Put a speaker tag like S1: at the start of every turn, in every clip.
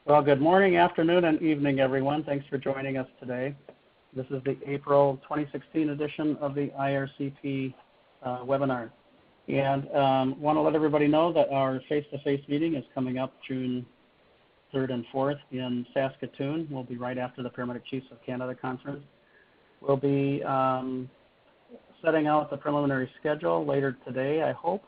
S1: Well, good morning, afternoon, and evening, everyone. Thanks for joining us today. This is the April 2016 edition of the IRCP webinar. And want to let everybody know that our face-to-face meeting is coming up June 3rd and 4th in Saskatoon. We'll be right after the Paramedic Chiefs of Canada conference. We'll be setting out the preliminary schedule later today, I hope.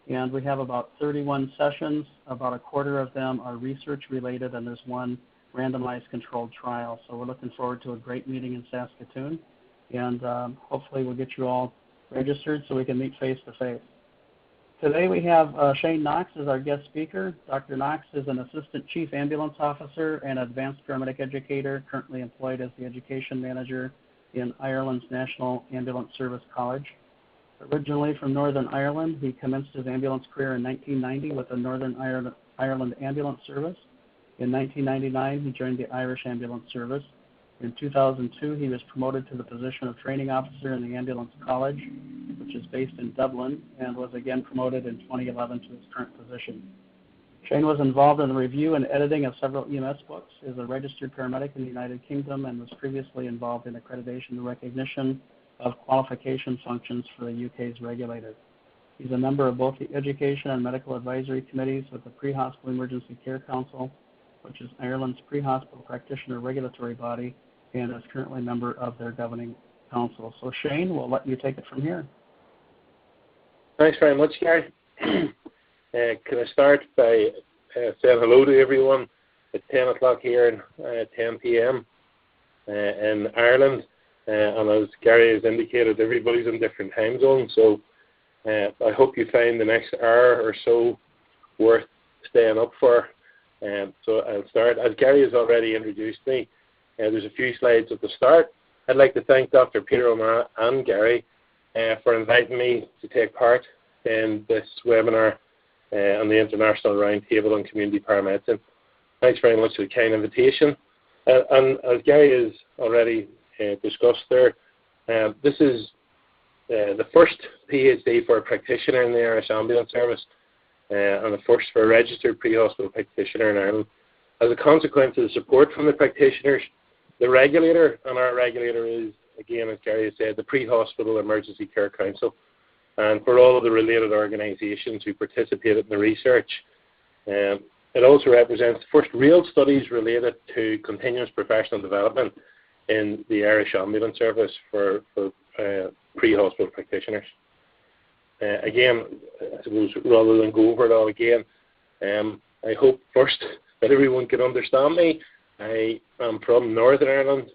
S1: And we have about 31 sessions. About a quarter of them are research related, and there's one randomized controlled trial. So we're looking forward to a great meeting in Saskatoon. And hopefully we'll get you all registered so we can meet face to face. Today we have Shane Knox as our guest speaker. Dr. Knox is an Assistant Chief Ambulance Officer and Advanced Paramedic Educator, currently employed as the Education Manager in Ireland's National Ambulance Service College. Originally from Northern Ireland, he commenced his ambulance career in 1990 with the Northern Ireland Ambulance Service. In 1999, he joined the Irish Ambulance Service. In 2002, he was promoted to the position of Training Officer in the Ambulance College, which is based in Dublin, and was again promoted in 2011 to his current position. Shane was involved in the review and editing of several EMS books, is a registered paramedic in the United Kingdom, and was previously involved in accreditation and recognition of qualification functions for the UK's Regulator. He's a member of both the Education and Medical Advisory Committees with the Pre-Hospital Emergency Care Council, which is Ireland's pre-hospital practitioner regulatory body, and is currently a member of their governing council. So Shane, we'll let you take it from here.
S2: Thanks very much, Gary. Can I start by saying hello to everyone at 10 o'clock here at 10 p.m. In Ireland. And as Gary has indicated, everybody's in different time zones, so I hope you find the next hour or so worth staying up for. So I'll start. As Gary has already introduced me, there's a few slides at the start. I'd like to thank Dr. Peter O'Mara and Gary for inviting me to take part in this webinar on the International Roundtable on Community Paramedicine. Thanks very much for the kind invitation. And as Gary has already discussed there, this is the first PhD for a practitioner in the Irish Ambulance Service and the first for a registered pre-hospital practitioner in Ireland. As a consequence of the support from the practitioners, the regulator, and our regulator is, again, as Gary has said, the Pre-Hospital Emergency Care Council, and for all of the related organisations who participated in the research. It also represents the first real studies related to continuous professional development in the Irish Ambulance Service for pre-hospital practitioners. Again, I suppose rather than go over it all again, I hope first that everyone can understand me. I am from Northern Ireland,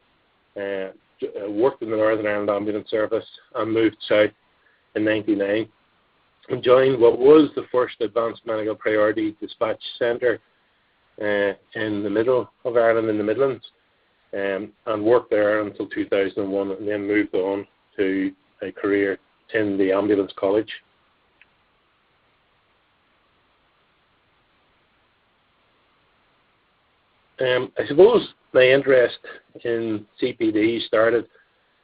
S2: worked in the Northern Ireland Ambulance Service and moved south in 1999 and joined what was the first advanced medical priority dispatch centre in the middle of Ireland in the Midlands. And worked there until 2001, and then moved on to a career in the Ambulance College. I suppose my interest in CPD started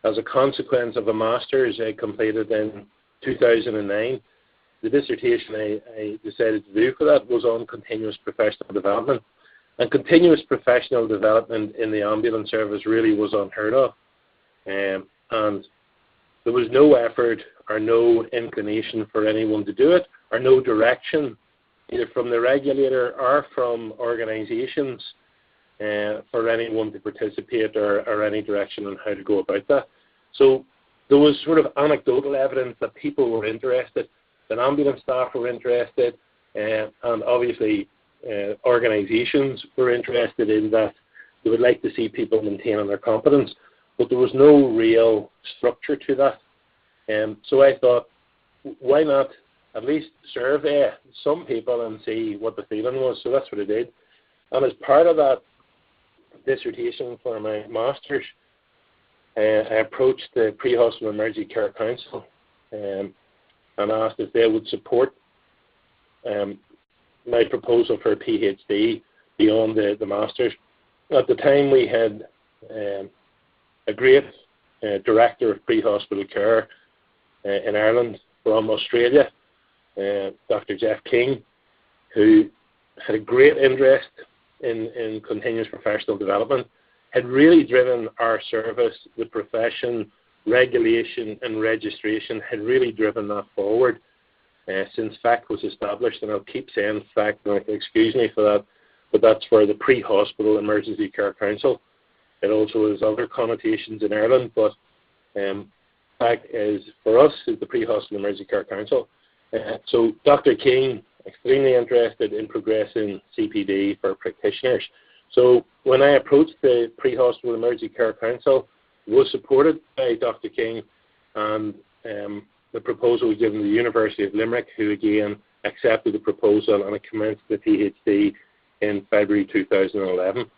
S2: as a consequence of a master's I completed in 2009. The dissertation I decided to do for that was on continuous professional development. And continuous professional development in the ambulance service really was unheard of. And there was no effort or no inclination for anyone to do it, or no direction, either from the regulator or from organisations, for anyone to participate or any direction on how to go about that. So there was sort of anecdotal evidence that people were interested, that ambulance staff were interested, and obviously organisations were interested in that. They would like to see people maintaining their competence, but there was no real structure to that. So I thought, why not at least survey some people and see what the feeling was? So that's what I did. And as part of that dissertation for my master's, I approached the Pre-Hospital Emergency Care Council and asked if they would support my proposal for a PhD beyond the master's. At the time, we had a great director of pre-hospital care in Ireland from Australia, Dr. Jeff King, who had a great interest in continuous professional development had really driven our service, the profession, regulation and registration had really driven that forward since FECC was established. And I'll keep saying FECC, excuse me for that, but that's for the Pre-Hospital Emergency Care Council. It also has other connotations in Ireland, but FECC is, for us, is the Pre-Hospital Emergency Care Council. So Dr. King, extremely interested in progressing CPD for practitioners. So when I approached the Pre-Hospital Emergency Care Council, it was supported by Dr. King, and the proposal was given to the University of Limerick, who again accepted the proposal, and it commenced the PhD in February 2011.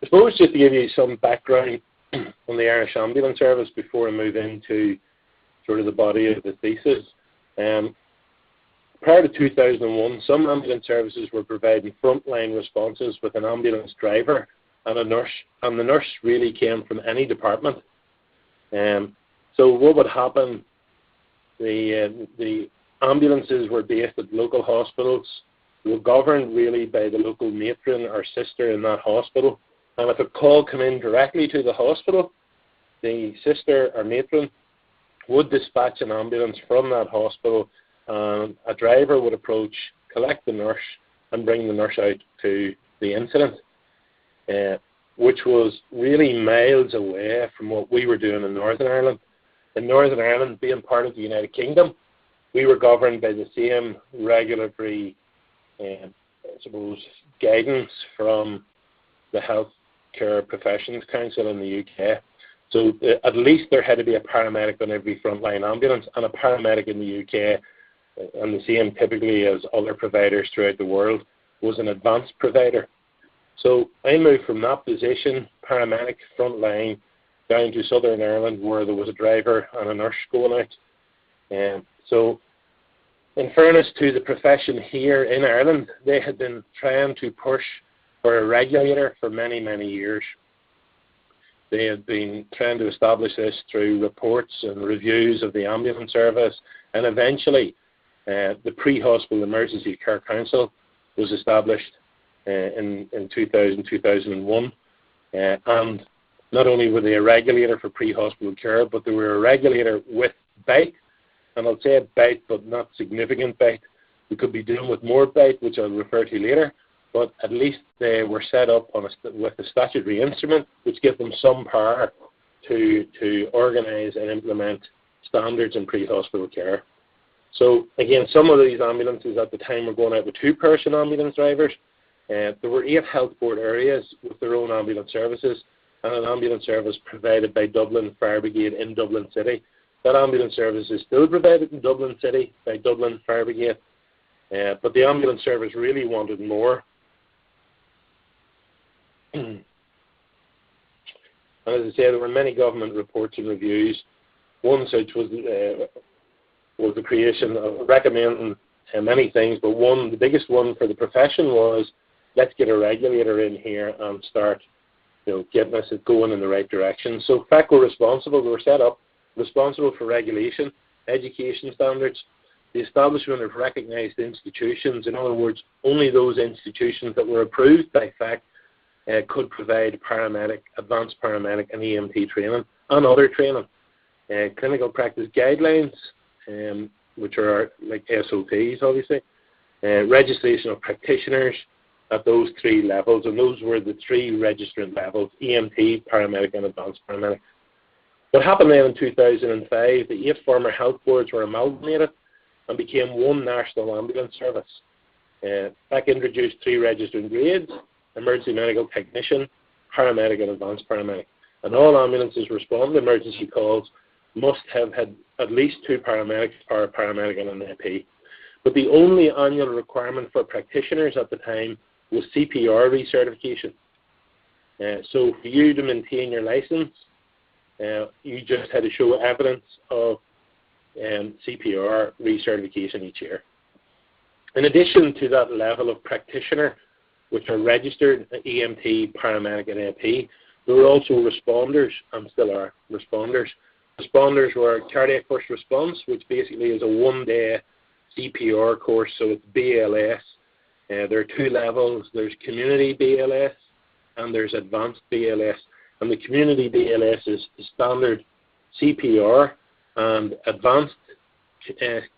S2: I suppose just to give you some background on the Irish Ambulance Service before I move into sort of the body of the thesis. Prior to 2001, some ambulance services were providing frontline responses with an ambulance driver and a nurse, and the nurse really came from any department. So what would happen, the ambulances were based at local hospitals, were governed really by the local matron or sister in that hospital, and if a call came in directly to the hospital, the sister or matron would dispatch an ambulance from that hospital, and a driver would approach, collect the nurse, and bring the nurse out to the incident, which was really miles away from what we were doing in Northern Ireland. In Northern Ireland, being part of the United Kingdom, we were governed by the same regulatory, I suppose, guidance from the Healthcare Professions Council in the UK. So at least there had to be a paramedic on every frontline ambulance, and a paramedic in the UK, and the same typically as other providers throughout the world, was an advanced provider. So I moved from that position, paramedic, frontline, down to Southern Ireland, where there was a driver and a nurse going out. So in fairness to the profession here in Ireland, they had been trying to push for a regulator for many, many years. They had been trying to establish this through reports and reviews of the ambulance service, and eventually the Pre-Hospital Emergency Care Council was established in 2001, and not only were they a regulator for pre-hospital care, but they were a regulator with bite, and I'll say bite but not significant bite. We could be dealing with more bite, which I'll refer to later, but at least they were set up on with a statutory instrument which gives them some power to organise and implement standards in pre-hospital care. So again, some of these ambulances at the time were going out with two-person ambulance drivers. There were 8 health board areas with their own ambulance services, and an ambulance service provided by Dublin Fire Brigade in Dublin City. That ambulance service is still provided in Dublin City by Dublin Fire Brigade, but the ambulance service really wanted more. And as I say, there were many government reports and reviews, one such was the creation of recommending many things, but the biggest one for the profession was, let's get a regulator in here and start getting us going in the right direction. So FECC were set up responsible for regulation, education standards, the establishment of recognised institutions. In other words, only those institutions that were approved by FECC could provide paramedic, advanced paramedic and EMT training and other training. Clinical practice guidelines, which are like SOPs obviously, registration of practitioners at those 3 levels, and those were the 3 registrant levels: EMT, paramedic and advanced paramedic. What happened then in 2005, the 8 former health boards were amalgamated and became one national ambulance service. PHECC-introduced 3 registered grades: emergency medical technician, paramedic and advanced paramedic. And all ambulances responding to emergency calls must have had at least 2 paramedics or a paramedic and an AP. But the only annual requirement for practitioners at the time was CPR recertification. So for you to maintain your license, you just had to show evidence of CPR recertification each year. In addition to that level of practitioner, which are registered EMT, paramedic and AP, there were also responders, and still are responders. Responders were cardiac first response, which basically is a 1-day CPR course, so it's BLS, There are two levels. There's community BLS and there's advanced BLS. And the community BLS is standard CPR, and advanced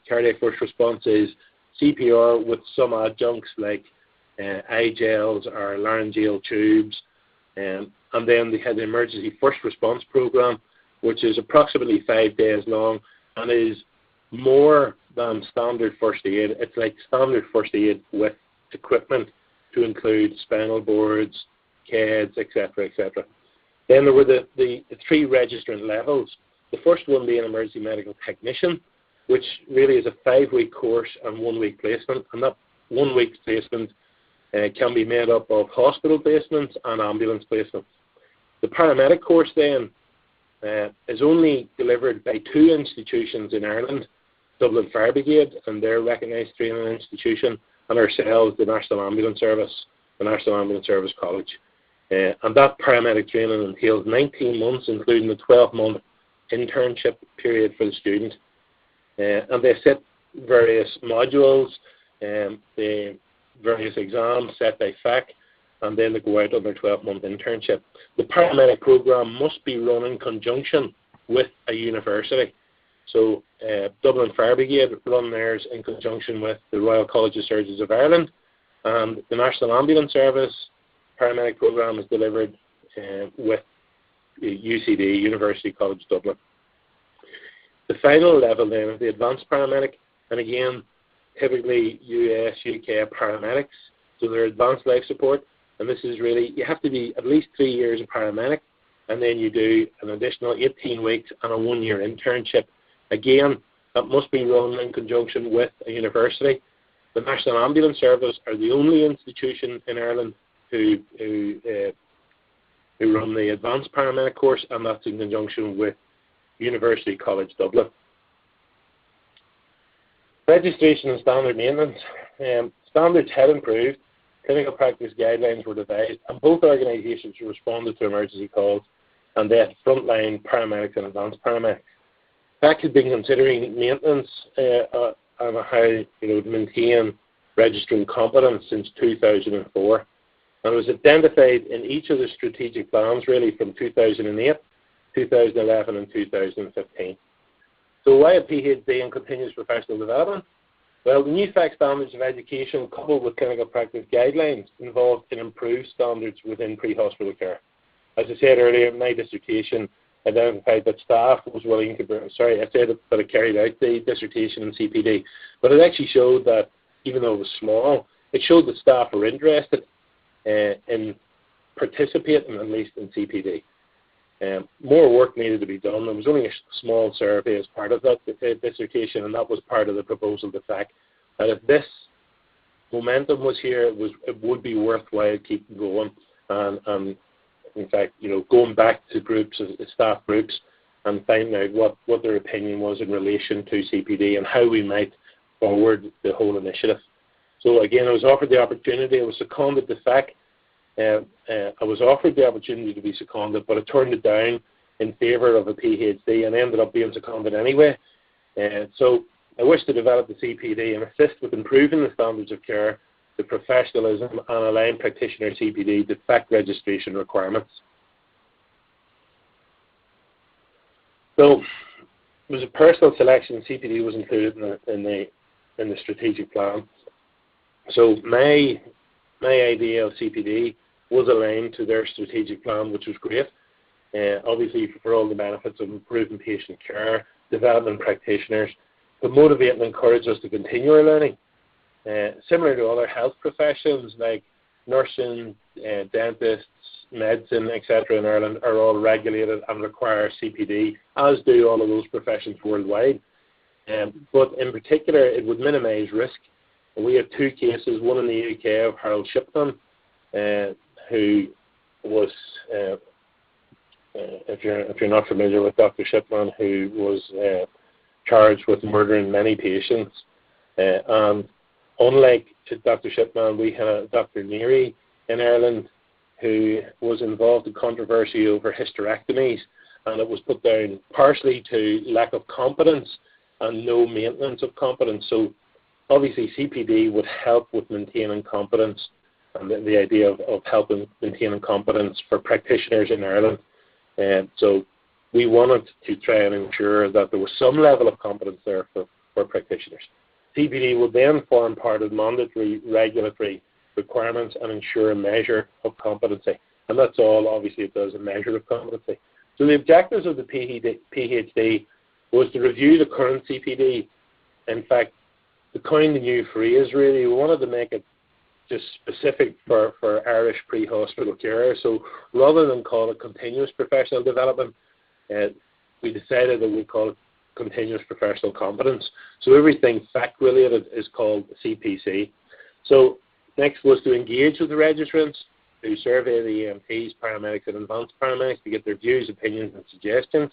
S2: cardiac first response is CPR with some adjuncts like eye gels or laryngeal tubes. And then they had the emergency first response program, which is approximately 5 days long and is more than standard first aid. It's like standard first aid with equipment to include spinal boards, CADs, etc., etc. Then there were the three registrant levels. The first one being emergency medical technician, which really is a 5-week course and 1-week placement. And that 1 week placement can be made up of hospital placements and ambulance placements. The paramedic course then is only delivered by 2 institutions in Ireland, Dublin Fire Brigade, and their recognised training institution, and ourselves, the National Ambulance Service, the National Ambulance Service College. And that paramedic training entails 19 months, including a 12-month internship period for the student. And they set various modules, the various exams set by PHECC, and then they go out on their 12-month internship. The paramedic program must be run in conjunction with a university. So Dublin Fire Brigade run theirs in conjunction with the Royal College of Surgeons of Ireland, and the National Ambulance Service paramedic program is delivered with UCD, University College Dublin. The final level then is the advanced paramedic, and again, typically US, UK paramedics, so they're advanced life support, and this is really, you have to be at least 3 years a paramedic, and then you do an additional 18 weeks and a 1-year internship. Again, that must be run in conjunction with a university. The National Ambulance Service are the only institution in Ireland who run the advanced paramedic course, and that's in conjunction with University College Dublin. Registration and standard maintenance. Standards had improved, clinical practice guidelines were devised, and both organisations responded to emergency calls, and they had frontline paramedics and advanced paramedics. PHECC had been considering maintenance and how to maintain registering competence since 2004. And it was identified in each of the strategic plans really from 2008, 2011 and 2015. So why a PhD in continuous professional development? Well, the new PHECC standards of education coupled with clinical practice guidelines involved in improved standards within pre-hospital care. As I said earlier, my dissertation identified that staff was willing to, I said that it carried out the dissertation in CPD, but it actually showed that, even though it was small, it showed that staff were interested in participating at least in CPD. More work needed to be done. There was only a small survey as part of that dissertation, and that was part of the proposal to PHECC, that if this momentum was here, it would be worthwhile keeping going, and in fact, going back to groups, staff groups, and finding out what their opinion was in relation to CPD and how we might forward the whole initiative. So again, I was offered the opportunity. I was seconded to PHECC. I was offered the opportunity to be seconded, but I turned it down in favour of a PhD and ended up being seconded anyway. So I wish to develop the CPD and assist with improving the standards of care, the professionalism, and align practitioner CPD to PHECC registration requirements. So it was a personal selection. CPD was included in the strategic plan. So my idea of CPD was aligned to their strategic plan, which was great. Obviously, for all the benefits of improving patient care, developing practitioners, to motivate and encourage us to continue our learning. Similar to other health professions like nursing, dentists, medicine, etc. in Ireland are all regulated and require CPD, as do all of those professions worldwide. But in particular, it would minimise risk. And we have 2 cases, one in the UK of Harold Shipman, who was, if you're not familiar with Dr. Shipman, who was charged with murdering many patients. And unlike Dr. Shipman, we had Dr. Neary in Ireland who was involved in controversy over hysterectomies, and it was put down partially to lack of competence and no maintenance of competence. So obviously CPD would help with maintaining competence, and the idea of helping maintaining competence for practitioners in Ireland. And so we wanted to try and ensure that there was some level of competence there for practitioners. CPD would then form part of mandatory regulatory requirements and ensure a measure of competency. And that's all, obviously, it does, a measure of competency. So the objectives of the PhD was to review the current CPD. In fact, to coin the new phrase, really, we wanted to make it just specific for Irish pre-hospital care. So rather than call it continuous professional development, we decided that we'd call it continuous professional competence. So everything fact related is called CPC. So next was to engage with the registrants, to survey the EMTs, paramedics and advanced paramedics to get their views, opinions and suggestions,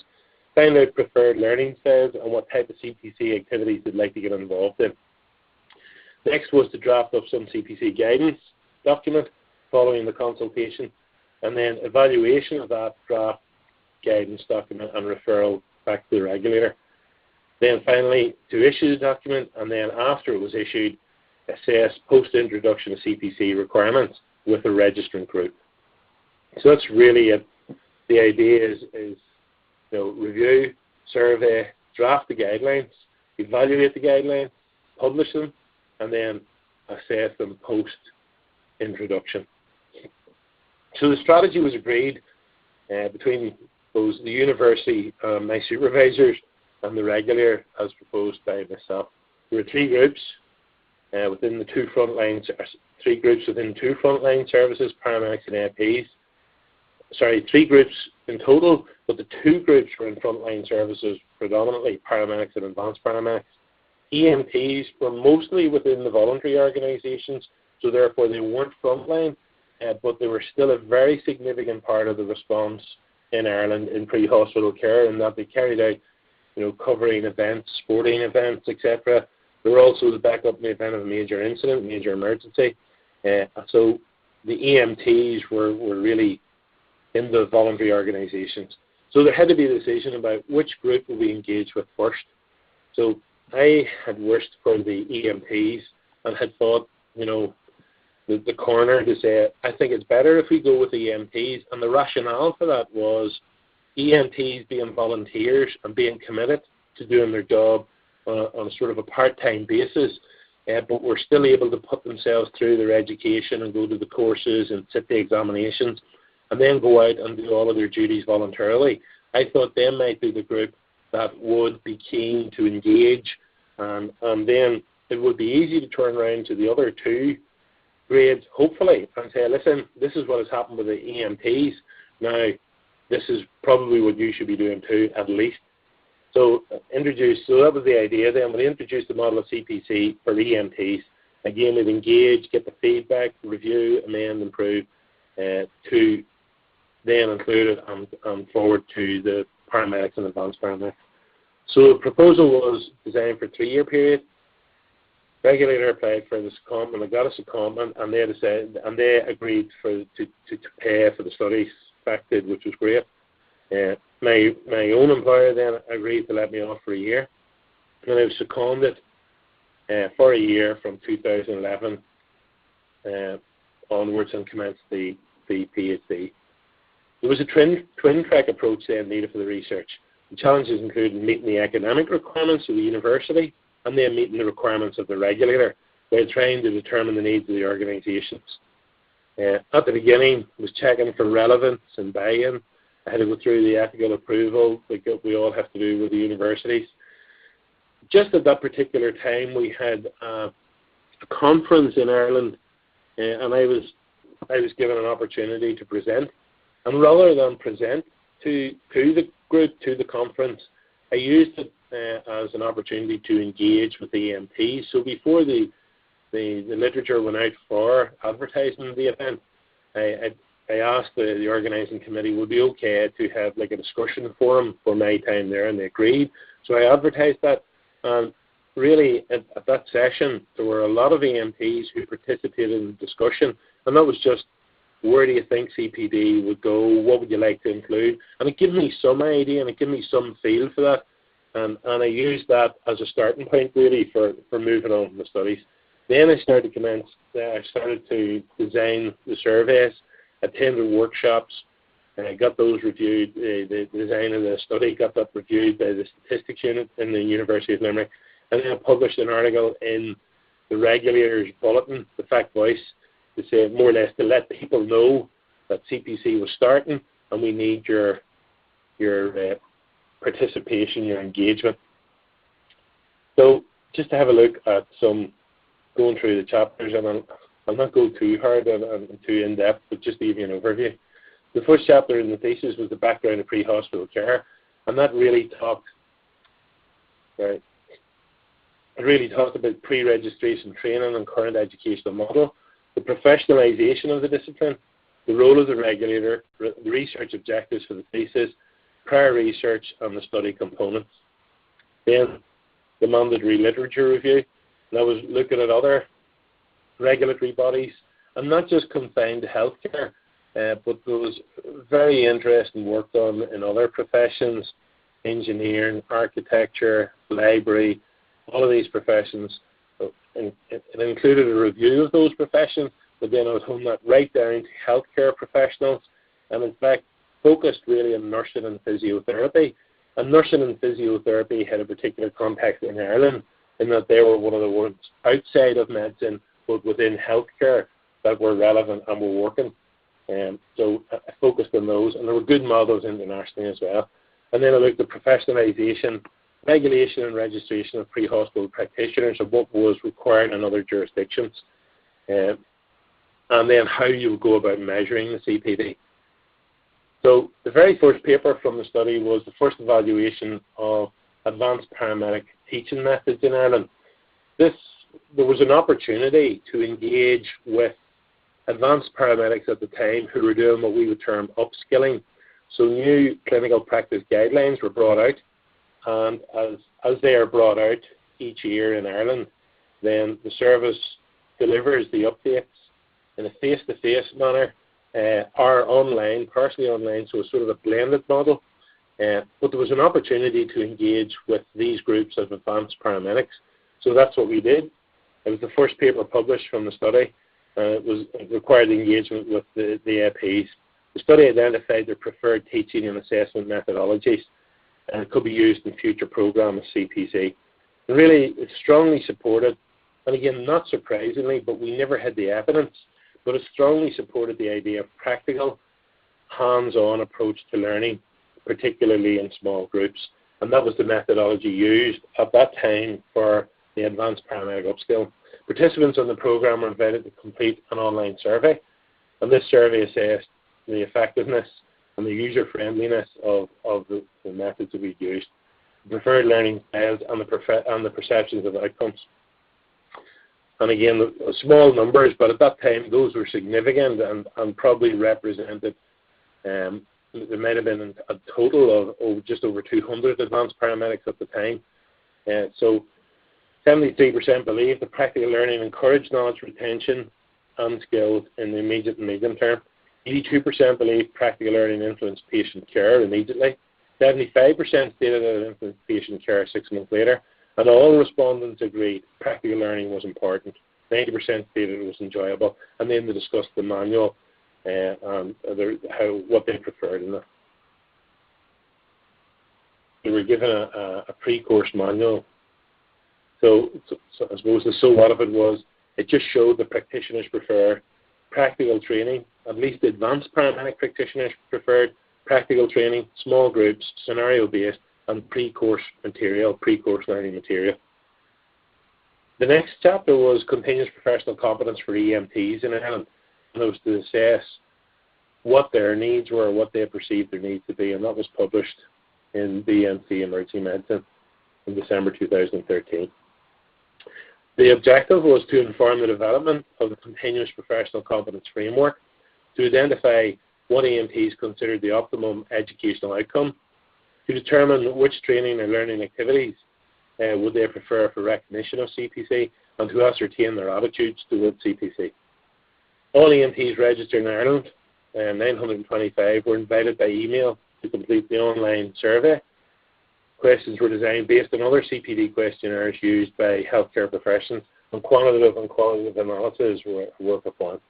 S2: find out preferred learning styles and what type of CPC activities they'd like to get involved in. Next was to draft up some CPC guidance document following the consultation, and then evaluation of that draft guidance document and referral back to the regulator. Then finally to issue the document, and then after it was issued, assess post-introduction of CPC requirements with a registrant group. So that's really it. The idea is review, survey, draft the guidelines, evaluate the guidelines, publish them, and then assess them post-introduction. So the strategy was agreed between the university, my supervisors, and the regulator as proposed by myself. There were three groups within two frontline services, paramedics and APs. Sorry, three groups in total, but the two groups were in frontline services, predominantly paramedics and advanced paramedics. EMTs were mostly within the voluntary organisations, so therefore they weren't frontline, but they were still a very significant part of the response in Ireland in pre-hospital care, and that they carried out, covering events, sporting events, etc. They were also the backup in the event of a major incident, major emergency. So the EMTs were really in the voluntary organisations. So there had to be a decision about which group would we engage with first. So I had wished for the EMTs and had thought, the corner to say, I think it's better if we go with the EMTs. And the rationale for that was EMTs being volunteers and being committed to doing their job on a sort of a part-time basis, but were still able to put themselves through their education and go to the courses and sit the examinations and then go out and do all of their duties voluntarily. I thought they might be the group that would be keen to engage, and then it would be easy to turn around to the other two grades, hopefully, and say, listen, this is what has happened with the EMTs. Now, this is probably what you should be doing too, at least. So that was the idea then. We introduced the model of CPC for the EMTs. Again, we'd engage, get the feedback, review, amend, improve, to then include it and forward to the paramedics and advanced paramedics. So the proposal was designed for a 3-year period. Regulator applied for the secondment, and got a secondment, and they agreed to pay for the studies, FACTed, which was great. My own employer then agreed to let me off for a year, and I was seconded for a year from 2011 onwards and commenced the PhD. There was a twin-track approach then needed for the research. The challenges included meeting the academic requirements of the university and then meeting the requirements of the regulator while trying to determine the needs of the organisations. At the beginning, I was checking for relevance and buy-in. I had to go through the ethical approval that we all have to do with the universities. Just at that particular time, we had a conference in Ireland, and I was given an opportunity to present. And rather than present to the group, to the conference, I used it as an opportunity to engage with the EMTs. So before the literature went out for advertising the event, I asked the organising committee would be okay to have like a discussion forum for my time there, and they agreed. So I advertised that, and really at that session there were a lot of EMTs who participated in the discussion, and that was just, where do you think CPD would go? What would you like to include? And it gave me some idea, and it gave me some feel for that. and I used that as a starting point really for moving on from the studies. Then I started to design the surveys, attended workshops, and I got those reviewed. The design of the study got that reviewed by the statistics unit in the University of Limerick, and then I published an article in the Regulator's bulletin, the Fact Voice, to say more or less to let people know that CPC was starting, and we need your participation, your engagement. So just to have a look at some, going through the chapters, and I'll not go too hard and too in-depth, but just to give you an overview. The first chapter in the thesis was the background of pre-hospital care, and that really talked about pre-registration training and current educational model, the professionalisation of the discipline, the role of the regulator, the research objectives for the thesis, prior research, and the study components. Then the mandatory literature review, and I was looking at other regulatory bodies, and not just confined to healthcare, but there was very interesting work done in other professions, engineering, architecture, library, all of these professions. It included a review of those professions, but then I was honing that right down to healthcare professionals, and in fact focused really on nursing and physiotherapy. And nursing and physiotherapy had a particular context in Ireland, in that they were one of the ones outside of medicine, but within healthcare, that were relevant and were working. So I focused on those, and there were good models internationally as well. And then I looked at professionalisation, regulation and registration of pre-hospital practitioners, and what was required in other jurisdictions. And then how you would go about measuring the CPD. So the very first paper from the study was the first evaluation of advanced paramedic teaching methods in Ireland. There was an opportunity to engage with advanced paramedics at the time who were doing what we would term upskilling. So new clinical practice guidelines were brought out, and as they are brought out each year in Ireland, then the service delivers the updates in a face-to-face manner, or online, partially online, so it's sort of a blended model. But there was an opportunity to engage with these groups of advanced paramedics, so that's what we did. It was the first paper published from the study. It required engagement with the APs. The study identified their preferred teaching and assessment methodologies, and it could be used in future programs of CPC. And really, it's strongly supported, and again, not surprisingly, but we never had the evidence, but it strongly supported the idea of practical, hands-on approach to learning, particularly in small groups. And that was the methodology used at that time for the advanced paramedic upskill. Participants on the program were invited to complete an online survey, and this survey assessed the effectiveness and the user-friendliness of the methods that we used, the preferred learning styles, and the perceptions of outcomes. And again, the small numbers, but at that time those were significant and probably represented, there might have been a total of just over 200 advanced paramedics at the time. So 73% believe that practical learning encouraged knowledge retention and skills in the immediate and medium term. 82% believe practical learning influenced patient care immediately. 75% stated that it influenced patient care 6 months later. And all respondents agreed practical learning was important. 90% stated it was enjoyable. And then they discussed the manual and what they preferred in it. They were given a pre-course manual. So I suppose the so what of it was, it just showed that practitioners prefer practical training. At least the advanced paramedic practitioners preferred practical training, small groups, scenario-based, and pre-course material, pre-course learning material. The next chapter was continuous professional competence for EMTs in Ireland, and it was to assess what their needs were, what they perceived their needs to be, and that was published in BMC Emergency Medicine in December 2013. The objective was to inform the development of the continuous professional competence framework, to identify what EMTs considered the optimum educational outcome, to determine which training and learning activities would they prefer for recognition of CPC, and to ascertain their attitudes towards CPC. All EMTs registered in Ireland, 925, were invited by email to complete the online survey, questions were designed based on other CPD questionnaires used by healthcare professions, and quantitative and qualitative analyses were performed.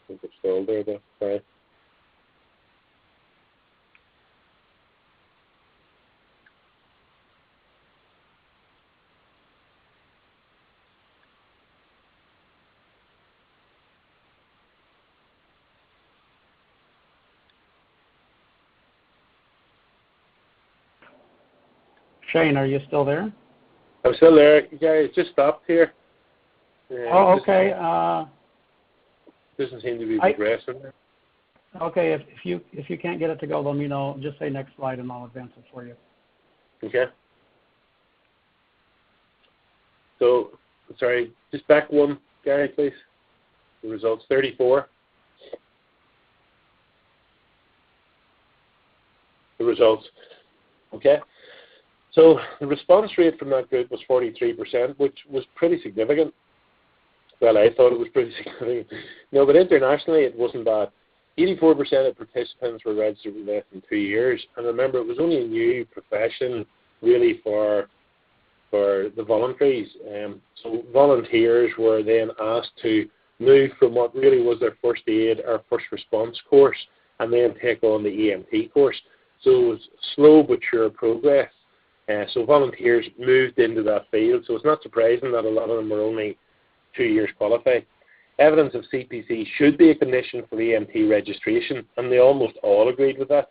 S2: I think it's still there, though. Sorry.
S1: Shane, are you still there?
S2: I'm still there. Yeah, it just stopped here.
S1: Oh, okay.
S2: Doesn't seem to be progressing.
S1: Okay, if you can't get it to go, let me know. Just say next slide, and I'll advance it for you.
S2: Okay. So, sorry, just back one, Gary, please. The results, 34. The results. Okay. So the response rate from that group was 43%, which was pretty significant. Well, I thought it was pretty significant. No, but internationally it wasn't bad. 84% of participants were registered in less than 2 years. And remember, it was only a new profession, really, for the voluntaries. So volunteers were then asked to move from what really was their first aid or first response course and then take on the EMT course. So it was slow but sure progress. So volunteers moved into that field, so it's not surprising that a lot of them were only 2 years qualified. Evidence of CPC should be a condition for EMT registration, and they almost all agreed with that.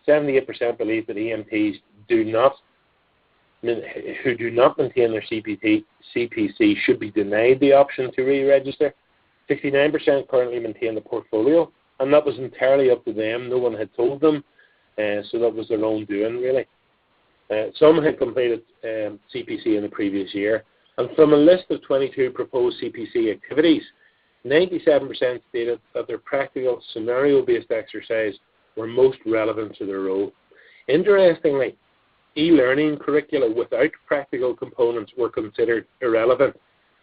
S2: 78% believe that EMTs who do not maintain their CPC should be denied the option to re-register. 69% currently maintain the portfolio, and that was entirely up to them. No one had told them, so that was their own doing, really. Some had completed CPC in the previous year, and from a list of 22 proposed CPC activities, 97% stated that their practical scenario-based exercise were most relevant to their role. Interestingly, e-learning curricula without practical components were considered irrelevant,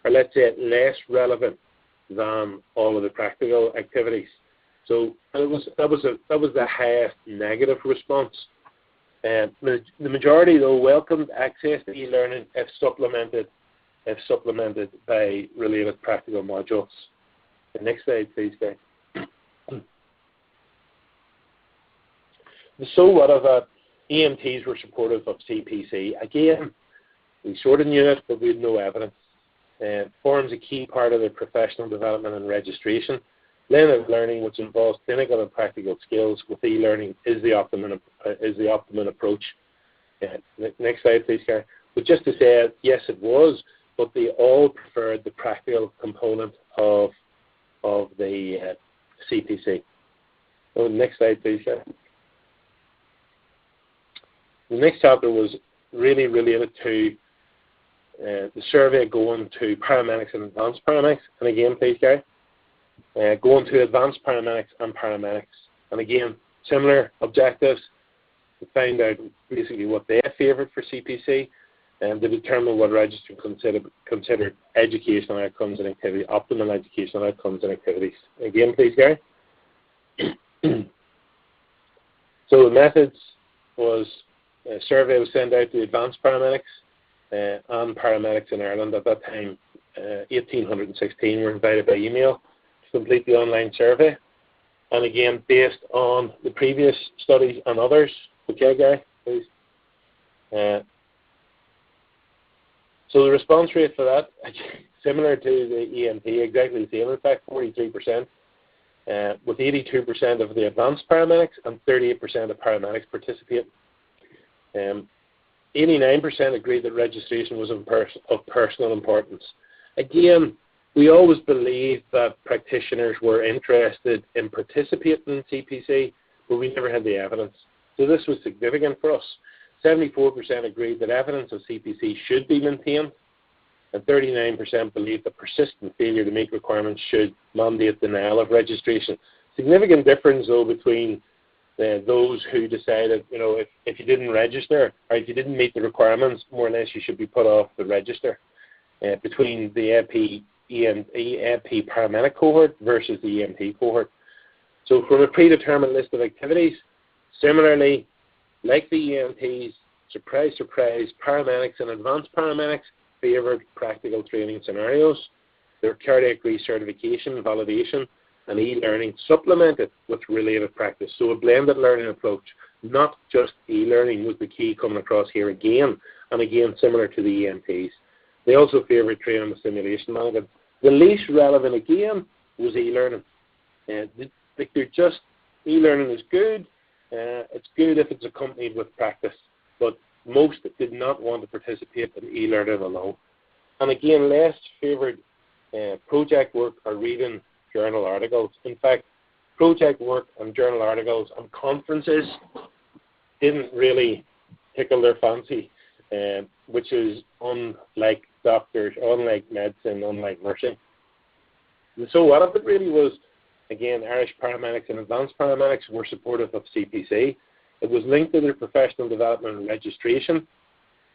S2: or let's say less relevant than all of the practical activities. So that was the highest negative response. The majority, though, welcomed access to e-learning if supplemented by related practical modules. The next slide, please, Dave. So what of that? EMTs were supportive of CPC. Again, we sort of knew it, but we had no evidence. Forms a key part of their professional development and registration. Learning, which involves clinical and practical skills with e-learning, is the optimum approach. Next slide, please, Gary. But just to say, yes, it was, but they all preferred the practical component of the CPC. So next slide, please, Gary. The next chapter was really related to the survey going to paramedics and advanced paramedics. And again, please, Gary. Going to advanced paramedics and paramedics. And again, similar objectives to find out basically what they favoured for CPC and to determine what registrant considered educational outcomes and activity, optimal educational outcomes and activities. Again, please, Gary. So the methods was a survey was sent out to advanced paramedics and paramedics in Ireland. At that time, 1,816 were invited by email to complete the online survey. And again, based on the previous studies and others. Okay, Gary, please. So the response rate for that, similar to the EMT, exactly the same. In fact, 43%, with 82% of the advanced paramedics and 38% of paramedics participating. 89% agreed that registration was of personal importance. Again, we always believed that practitioners were interested in participating in CPC, but we never had the evidence. So this was significant for us. 74% agreed that evidence of CPC should be maintained, and 39% believed that persistent failure to meet requirements should mandate denial of registration. Significant difference, though, between those who decided, you know, if you didn't register or if you didn't meet the requirements, more or less you should be put off the register. Between the AP AP paramedic cohort versus the EMT cohort. So from a predetermined list of activities, similarly, like the EMTs, surprise, surprise, paramedics and advanced paramedics favoured practical training scenarios. Their cardiac recertification, validation, and e-learning supplemented with related practice. So a blended learning approach, not just e-learning, was the key coming across here again, and again similar to the EMTs. They also favoured training with simulation management. The least relevant again was e-learning. They're just, e-learning is good. It's good if it's accompanied with practice, but most did not want to participate in e-learning alone. And again, less favoured project work or reading journal articles. In fact, project work and journal articles and conferences didn't really tickle their fancy, which is unlike doctors, unlike medicine, unlike nursing. And so what if it really was, again, Irish paramedics and advanced paramedics were supportive of CPC. It was linked to their professional development and registration.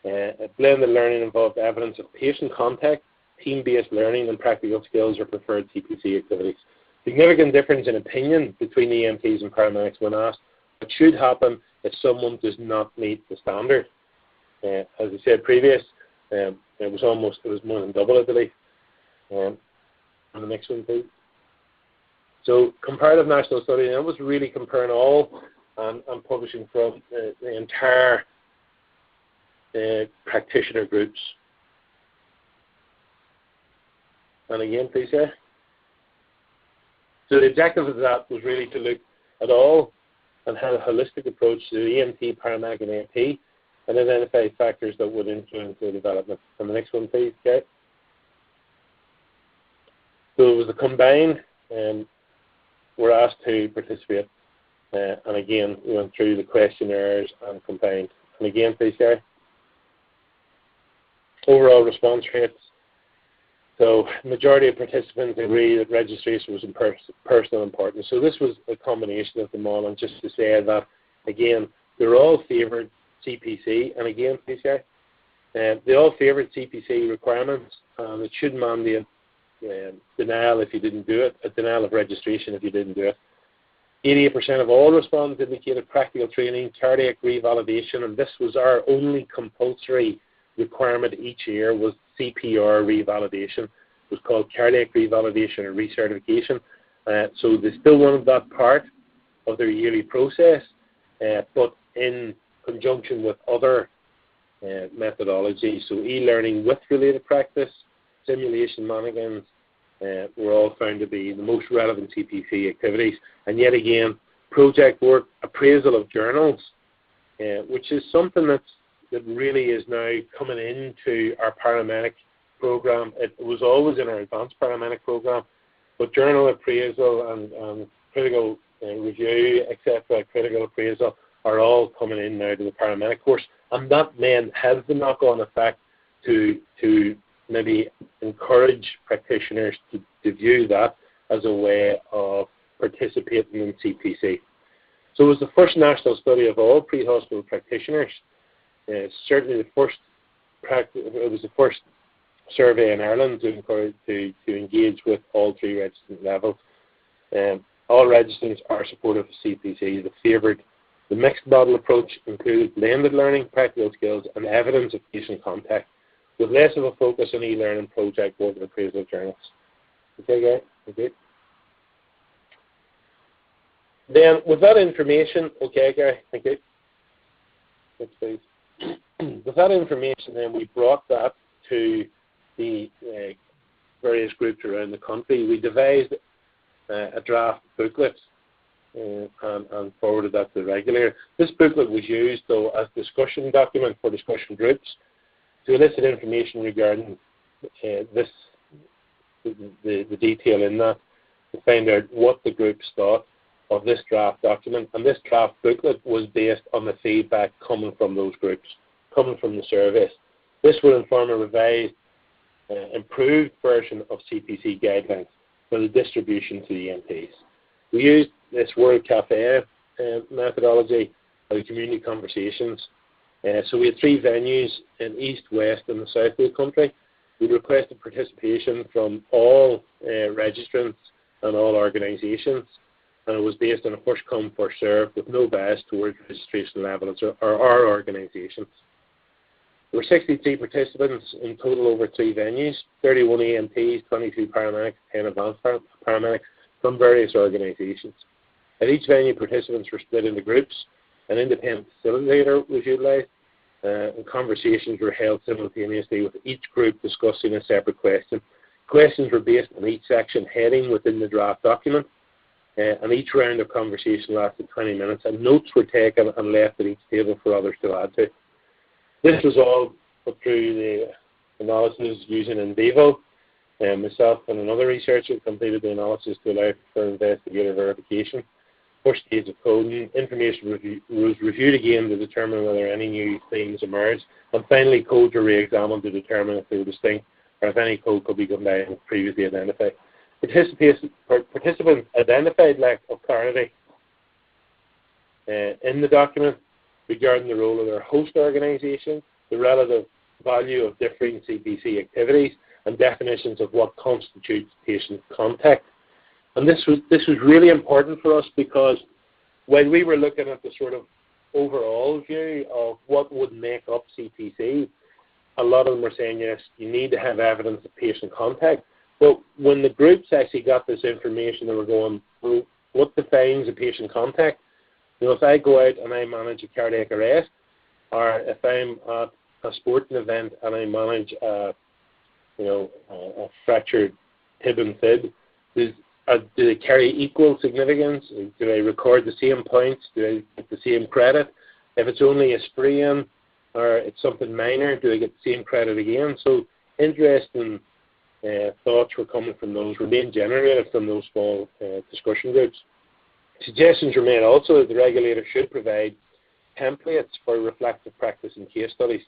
S2: Blended learning involved evidence of patient contact, team-based learning, and practical skills or preferred CPC activities. Significant difference in opinion between the EMTs and paramedics when asked what should happen if someone does not meet the standard. As I said previous, it was more than double, I believe. On the next one, please. So comparative national study, and it was really comparing all and publishing from the entire practitioner groups. And again, please, yeah. So the objective of that was really to look at all and have a holistic approach to the EMT, paramedic, and AP, and identify factors that would influence the development. And the next one, please, okay. So it was a combined, were asked to participate, and again, we went through the questionnaires and combined. And again, please, Gary. Overall response rates. So majority of participants agree that registration was personal importance. So this was a combination of them all, and just to say that, again, they're all favoured CPC, and again, please, Gary. They all favoured CPC requirements, and it should mandate denial if you didn't do it, a denial of registration if you didn't do it. 88% of all respondents indicated practical training, cardiac revalidation, and this was our only compulsory requirement each year was CPR revalidation. It was called cardiac revalidation or recertification. So they still wanted that part of their yearly process, but in conjunction with other methodologies. So e-learning with related practice, simulation mannequins, were all found to be the most relevant CPC activities. And yet again, project work, appraisal of journals, which is something that really is now coming into our paramedic program. It was always in our advanced paramedic program, but journal appraisal and critical review, etc., critical appraisal are all coming in now to the paramedic course. And that then has the knock-on effect to maybe encourage practitioners to view that as a way of participating in CPC. So it was the first national study of all pre-hospital practitioners. Certainly it was the first survey in Ireland to encourage to engage with all three registrant levels. All registrants are supportive of CPC. The mixed model approach included blended learning, practical skills, and evidence of patient contact, with less of a focus on e-learning, project work, and appraisal journals. Okay, guys? Okay. Then, with that information, okay, Gary, thank you. Next, please. With that information, then we brought that to the various groups around the country. We devised a draft booklet and forwarded that to the regulator. This booklet was used, though, as discussion document for discussion groups to elicit information regarding the detail in that, to find out what the groups thought of this draft document. And this draft booklet was based on the feedback coming from those groups, coming from the surveys. This will inform a revised, improved version of CPC guidelines for the distribution to the EMTs. We used this World Cafe methodology of the community conversations. So we had three venues in east, west, and the south of the country. we requested participation from all registrants and all organisations, and it was based on a first come, first served with no bias towards registration levels or our organisations. There were 63 participants in total over 3 venues, 31 EMTs, 22 paramedics, 10 advanced paramedics from various organisations. At each venue, participants were split into groups, an independent facilitator was utilised, and conversations were held simultaneously with each group discussing a separate question. Questions were based on each section heading within the draft document, and each round of conversation lasted 20 minutes, and notes were taken and left at each table for others to add to. This was all put through the analysis using in vivo. Myself and another researcher completed the analysis to allow for investigator verification. First stage of coding, information was reviewed again to determine whether any new themes emerged, and finally codes were re-examined to determine if they were distinct or if any code could be combined with previously identified. Participants identified lack of clarity in the document regarding the role of their host organisation, the relative value of differing CPC activities, and definitions of what constitutes patient contact. And this was really important for us because when we were looking at the sort of overall view of what would make up CPC, a lot of them were saying, yes, you need to have evidence of patient contact. But when the groups actually got this information, they were going, well, what defines a patient contact? You know, if I go out and I manage a cardiac arrest, or if I'm at a sporting event and I manage a fractured tib and fib, do they carry equal significance? Do I record the same points? Do I get the same credit? If it's only a sprain or it's something minor, do I get the same credit again? So interesting thoughts were coming from those, were being generated from those small discussion groups. Suggestions were made also that the regulator should provide templates for reflective practice and case studies,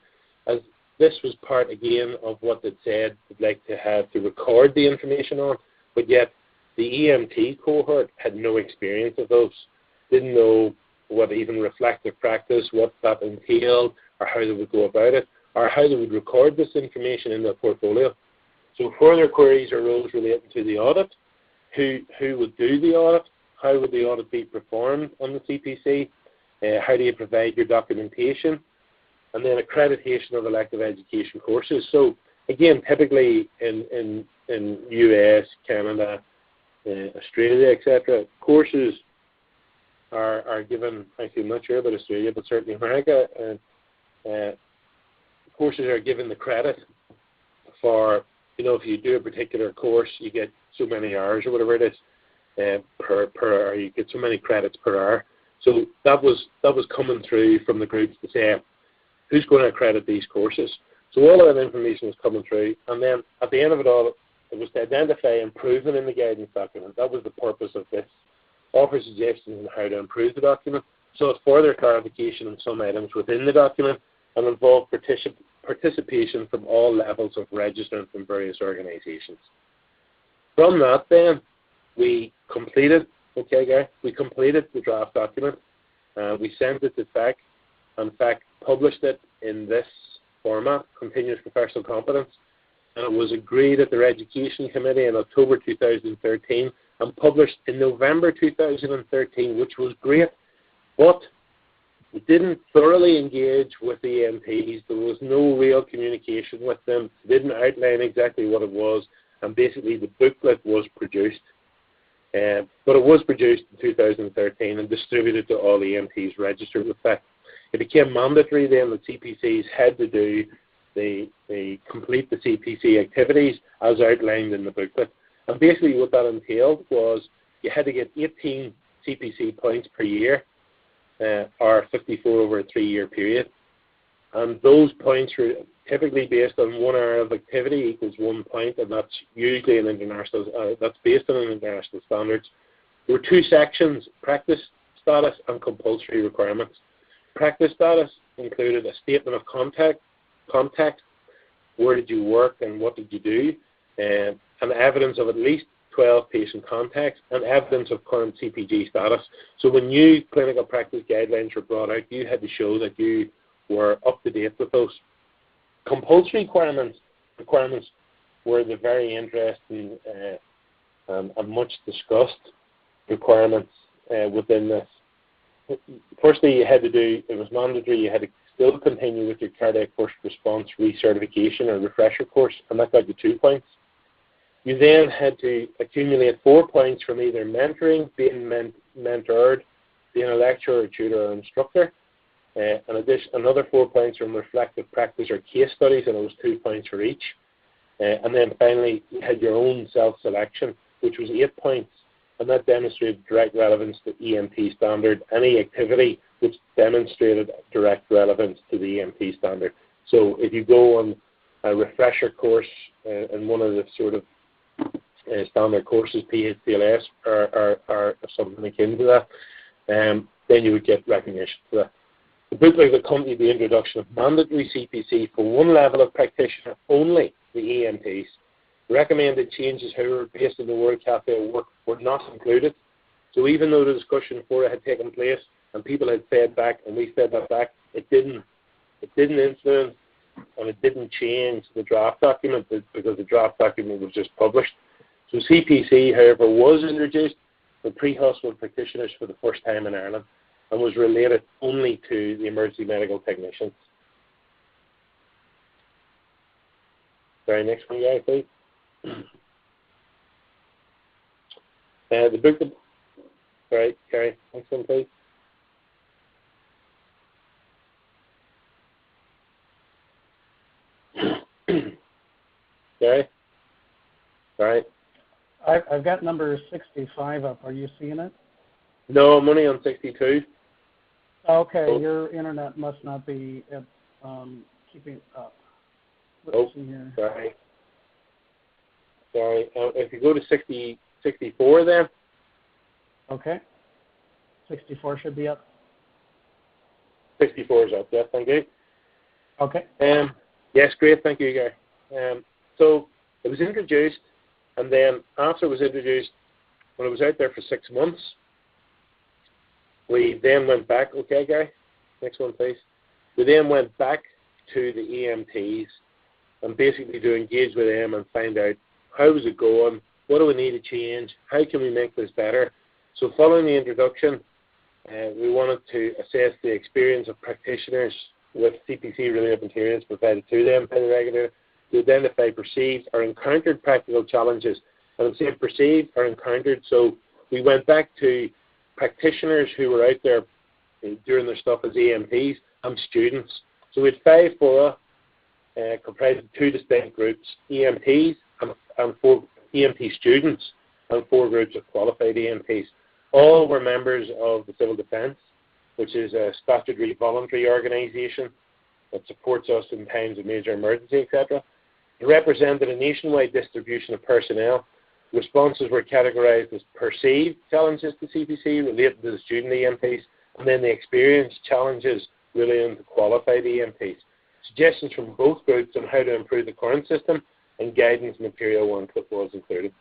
S2: as this was part again of what they said they'd like to have to record the information on, but yet the EMT cohort had no experience of those, didn't know what even reflective practice, what that entailed, or how they would go about it, or how they would record this information in their portfolio. So further queries arose relating to the audit, who would do the audit, how would the audit be performed on the CPC, how do you provide your documentation, and then accreditation of elective education courses. So again, typically in US, Canada, Australia, etc., courses are given, actually I'm not sure about Australia, but certainly America, courses are given the credit for, if you do a particular course, you get so many hours or whatever it is per hour, you get so many credits per hour. So that was coming through from the groups to say, who's going to accredit these courses? So all of that information was coming through, and then at the end of it all, it was to identify improvement in the guidance document. That was the purpose of this. Offer suggestions on how to improve the document, so it's further clarification on some items within the document, and involved participation from all levels of registrants in various organisations. From that then, we completed the draft document. We sent it to PHECC, and PHECC published it in this format, Continuous Professional Competence, and it was agreed at their Education Committee in October 2013 and published in November 2013, which was great, but we didn't thoroughly engage with the EMTs. There was no real communication with them. They didn't outline exactly what it was, and basically the booklet was produced. But it was produced in 2013 and distributed to all EMTs registered with PHECC. It became mandatory then that CPCs had to do they complete the CPC activities as outlined in the booklet. And basically what that entailed was you had to get 18 CPC points per year, or 54 over a 3-year period. And those points were typically based on 1 hour of activity equals 1 point, and that's usually an international, that's based on international standards. There were 2 sections, practice status and compulsory requirements. Practice status included a statement of context, where did you work and what did you do, and evidence of at least 12 patient contacts, and evidence of current CPG status. So when new clinical practice guidelines were brought out, you had to show that you were up to date with those. Compulsory requirements were the very interesting and much discussed requirements within this. Firstly, you had to do, it was mandatory, you had to still continue with your cardiac first response recertification or refresher course, and that got you 2 points. You then had to accumulate 4 points from either mentoring, being mentored, being a lecturer, tutor, or instructor, and another 4 points from reflective practice or case studies, and it was 2 points for each. And then finally, you had your own self-selection, which was 8 points, and that demonstrated direct relevance to EMT standard, any activity which demonstrated direct relevance to the EMT standard. So if you go on a refresher course in one of the sort of standard courses, PHCLS or something akin to that, then you would get recognition for that. The booklet accompanied the introduction of mandatory CPC for one level of practitioner only, the EMTs. Recommended changes, however, based on the World Cafe work, were not included. So even though the discussion for it had taken place and people had fed back and we fed that back, it didn't influence and it didn't change the draft document because the draft document was just published. So CPC, however, was introduced for pre-hospital practitioners for the first time in Ireland and was related only to the emergency medical technicians. Sorry, next one, guys, please. The book, sorry, Carrie, next one, please. Sorry? Sorry.
S1: I've got number 65 up. Are you seeing it?
S2: No, I'm only on 62.
S1: Okay,
S2: Oh.
S1: Your internet must not be keeping up. Let's see here.
S2: Sorry. Sorry. If you go to 64 then.
S1: Okay. 64 should be up.
S2: 64 is up, yeah, thank you.
S1: Okay.
S2: Yes, great, thank you, Gary. So it was introduced, and then after it was introduced, when it was out there for 6 months, we then went back, okay, Gary, next one, please. We then went back to the EMTs and basically to engage with them and find out how is it going, what do we need to change, how can we make this better. So following the introduction, we wanted to assess the experience of practitioners with CPC-related materials provided to them by the regulator to identify perceived or encountered practical challenges. And I'm saying perceived or encountered, so we went back to practitioners who were out there doing their stuff as EMTs and students. So we had 5 fora comprised of 2 distinct groups, EMTs and 4 EMT students and 4 groups of qualified EMTs. All were members of the Civil Defence, which is a statutory voluntary organisation that supports us in times of major emergency, etc. It represented a nationwide distribution of personnel. Responses were categorised as perceived challenges to CPC related to the student EMTs, and then the experienced challenges relating to qualified EMTs. Suggestions from both groups on how to improve the current system and guidance material was included.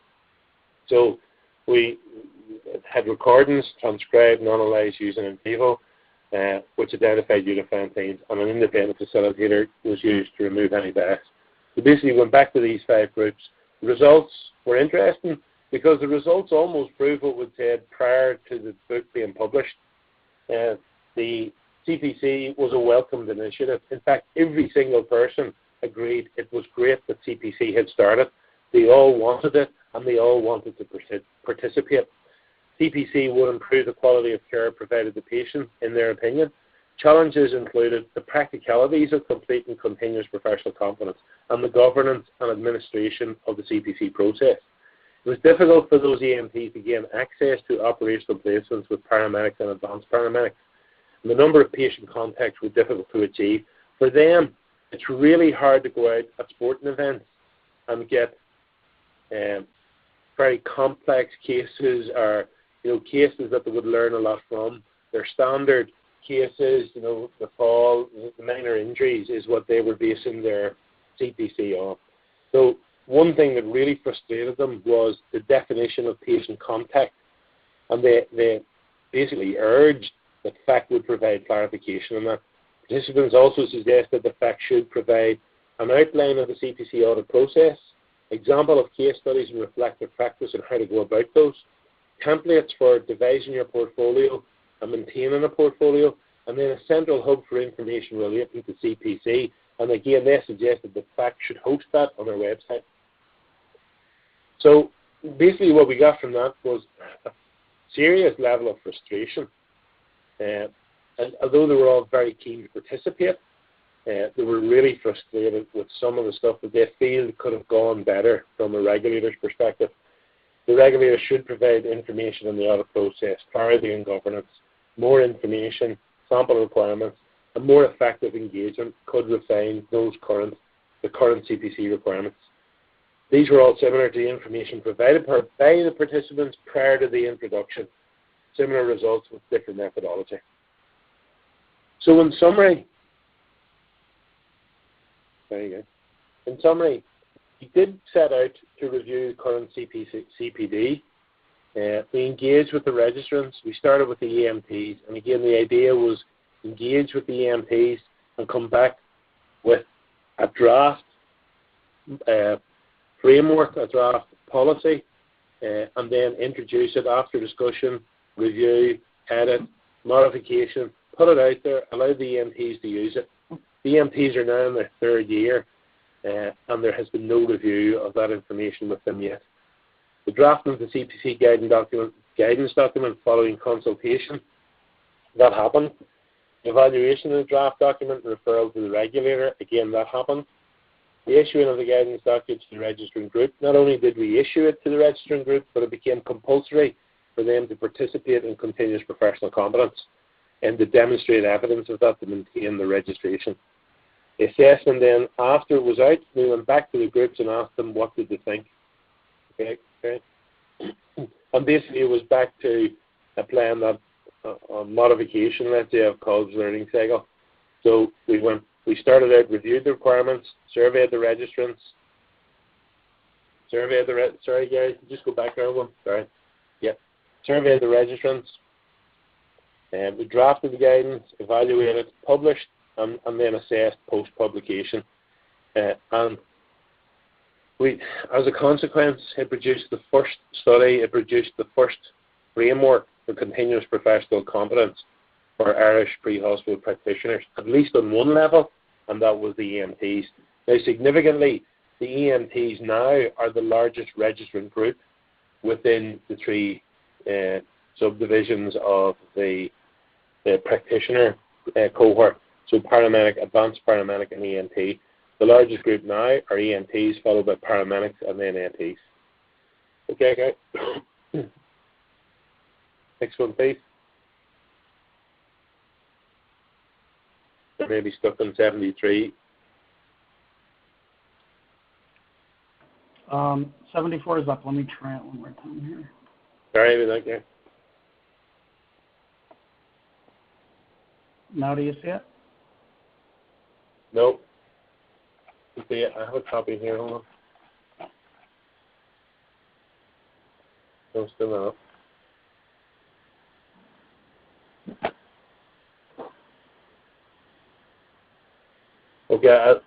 S2: So we had recordings transcribed and analysed using in vivo, which identified unifying themes, and an independent facilitator was used to remove any bias. So basically we went back to these 5 groups. The results were interesting because the results almost prove what we said prior to the book being published. The CPC was a welcomed initiative. In fact, every single person agreed it was great that CPC had started. They all wanted it, and they all wanted to participate. CPC would improve the quality of care provided to patients, in their opinion. Challenges included the practicalities of complete and continuous professional competence and the governance and administration of the CPC process. It was difficult for those EMTs to gain access to operational placements with paramedics and advanced paramedics. And the number of patient contacts were difficult to achieve. For them, it's really hard to go out at sporting events and get very complex cases or cases that they would learn a lot from. Their standard cases, the fall, the minor injuries is what they were basing their CPC on. So one thing that really frustrated them was the definition of patient contact, and they basically urged that FECC would provide clarification on that. Participants also suggested that FECC should provide an outline of the CPC audit process, example of case studies and reflective practice and how to go about those, templates for devising your portfolio and maintaining a portfolio, and then a central hub for information relating to CPC. And again, they suggested that PHECC should host that on their website. So basically what we got from that was a serious level of frustration. And although they were all very keen to participate, they were really frustrated with some of the stuff that they feel could have gone better from a regulator's perspective. The regulator should provide information on the audit process, clarity and governance, more information, sample requirements, and more effective engagement could refine the current CPC requirements. These were all similar to the information provided by the participants prior to the introduction, similar results with different methodology. So in summary, we did set out to review the current CPD. We engaged with the registrants. We started with the EMTs, and again, the idea was engage with the EMTs and come back with a draft framework, a draft policy, and then introduce it after discussion, review, edit, modification, put it out there, allow the EMTs to use it. The EMTs are now in their third year, and there has been no review of that information with them yet. The drafting of the CPC guidance document following consultation, that happened. Evaluation of the draft document and referral to the regulator, again, that happened. The issuing of the guidance document to the registering group, not only did we issue it to the registering group, but it became compulsory for them to participate in continuous professional competence and to demonstrate evidence of that to maintain the registration. The assessment then, after it was out, we went back to the groups and asked them what did they think. Okay. And basically it was back to a plan that on modification, let's say, of Cobb's learning cycle. So we started out, reviewed the requirements, surveyed the registrants, sorry guys, just go back there one, sorry. Yep. Surveyed the registrants, and we drafted the guidance, evaluated, published, and then assessed post-publication. And we, as a consequence, it produced the first study, it produced the first framework for continuous professional competence for Irish pre-hospital practitioners, at least on one level, and that was the EMTs. Now, significantly, the EMTs now are the largest registrant group within the three subdivisions of the practitioner cohort. So paramedic, advanced paramedic, and EMT. The largest group now are EMTs, followed by paramedics, and then APs. Okay. Next one, please. They may be stuck on 73.
S1: 74 is up. Let me try it one more time here.
S2: Sorry, okay.
S1: Now do you see it?
S2: Nope. See it. I have a copy here. Hold on. No, still not. Okay, I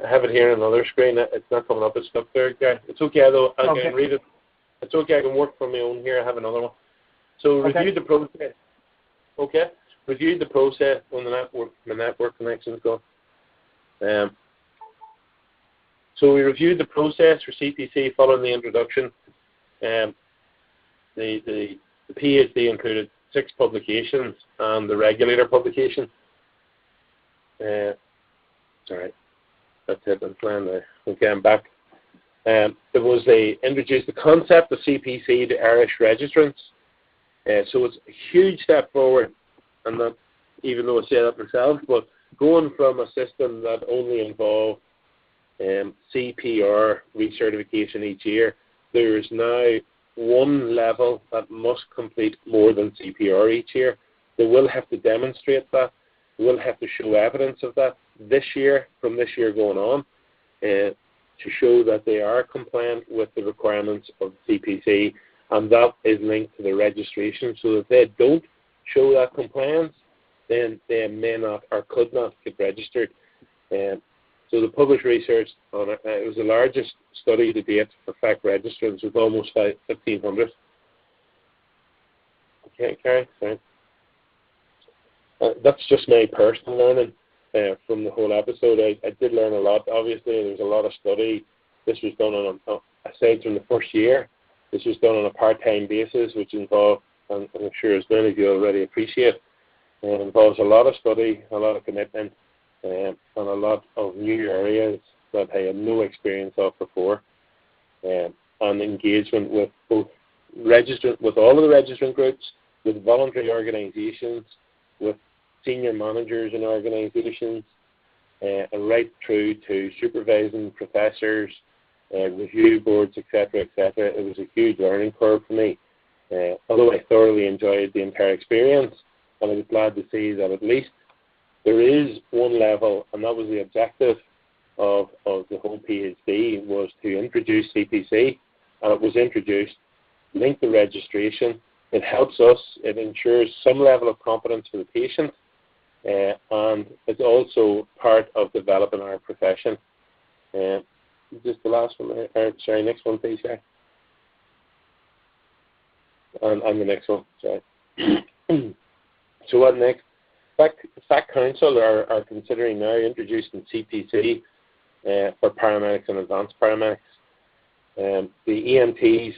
S2: have it here on another screen. It's not coming up. It's stuck there, guy. It's okay though. I can read it. It's okay. I can work from my own here. I have another one. So review the process. Okay. Review the process when the network connections go. So we reviewed the process for CPC following the introduction. The PhD included 6 publications and the Regulator publication. Sorry, that's it. I'm playing there. Okay, I'm back. They introduced the concept of CPC to Irish registrants. So it's a huge step forward, and not even though I say that myself, but going from a system that only involved CPR recertification each year, there is now one level that must complete more than CPR each year. They will have to demonstrate that. They will have to show evidence of that this year, from this year going on, to show that they are compliant with the requirements of CPC, and that is linked to the registration. So if they don't show that compliance, then they may not or could not get registered. So the published research on it, it was the largest study to date for FECC registrants with almost 1,500. Okay, Carrie, sorry. That's just my personal learning from the whole episode. I did learn a lot, obviously. There was a lot of study. This was done on, aside from the first year, this was done on a part-time basis, which involved, and I'm sure as many of you already appreciate, involves a lot of study, a lot of commitment, and a lot of new areas that I had no experience of before, and engagement with both with all of the registrant groups, with voluntary organisations, with senior managers in organisations, and right through to supervising professors, review boards, etc., etc. It was a huge learning curve for me. Although I thoroughly enjoyed the entire experience, and I was glad to see that at least there is one level, and that was the objective of the whole PhD, was to introduce CPC, and it was introduced, linked to registration. It helps us, it ensures some level of competence for the patient, and it's also part of developing our profession. Just the last one, sorry, next one please, yeah. And the next one, sorry. So what next? FECC Council are considering now introducing CPC for paramedics and advanced paramedics. The EMTs